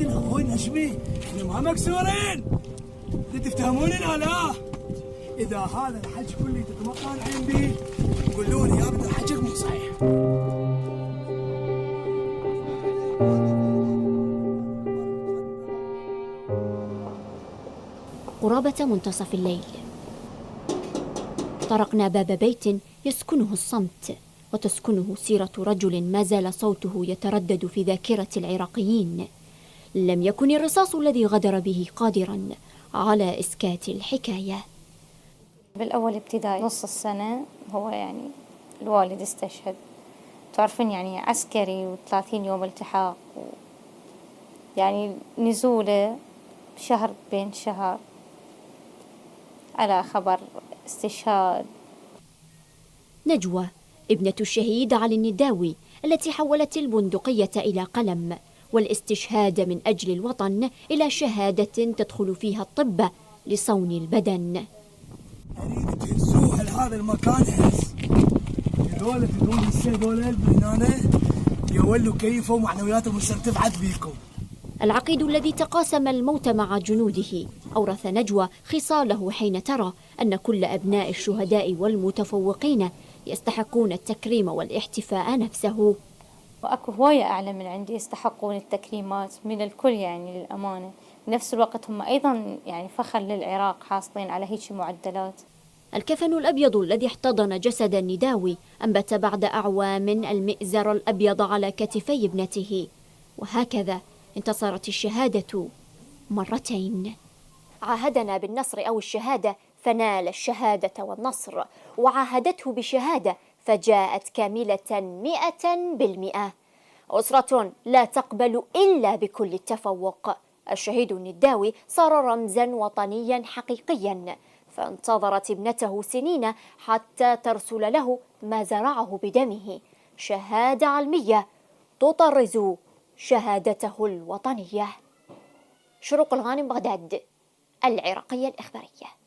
عندنا هوي نشمي، احنا ما مكسورين. تفتهموننا لا؟ اذا هذا الحج كله تتمطلعين به قولوا لي يا ابن الحجك مو صحيح. قرابة منتصف الليل طرقنا باب بيت يسكنه الصمت وتسكنه سيرة رجل ما زال صوته يتردد في ذاكرة العراقيين. لم يكن الرصاص الذي غدر به قادرا على إسكات الحكاية. بالأول ابتدائي نص السنة هو يعني الوالد استشهد. تعرفين يعني عسكري و30 يوم التحاق يعني نزوله شهر بين شهر على خبر استشهاد. نجوى ابنة الشهيد علي النداوي التي حولت البندقية إلى قلم والاستشهاد من أجل الوطن إلى شهادة تدخل فيها الطب لصون البدن. أريد تهزوها لهذا المكان هز. هذول تقول هذول هنا يولوا كيفوا معنوياتهم استرتفعت بيكم. العقيد الذي تقاسم الموت مع جنوده أورث نجوى خصاله حين ترى أن كل أبناء الشهداء والمتفوقين يستحقون التكريم والاحتفاء نفسه. وأكو هواية أعلى من عندي يستحقون التكريمات من الكل يعني للأمانة. بنفس الوقت هم أيضا يعني فخر للعراق حاصلين على هيك معدلات. الكفن الأبيض الذي احتضن جسد النداوي أنبت بعد أعوام المئزر الأبيض على كتفي ابنته، وهكذا انتصرت الشهادة مرتين. عاهدنا بالنصر أو الشهادة فنال الشهادة والنصر، وعاهدته بشهادة فجاءت كاملة 100%. أسرة لا تقبل إلا بكل التفوق. الشهيد النداوي صار رمزا وطنيا حقيقيا، فانتظرت ابنته سنين حتى ترسل له ما زرعه بدمه، شهادة علمية تطرز شهادته الوطنية. شروق الغانم، بغداد، العراقية الإخبارية.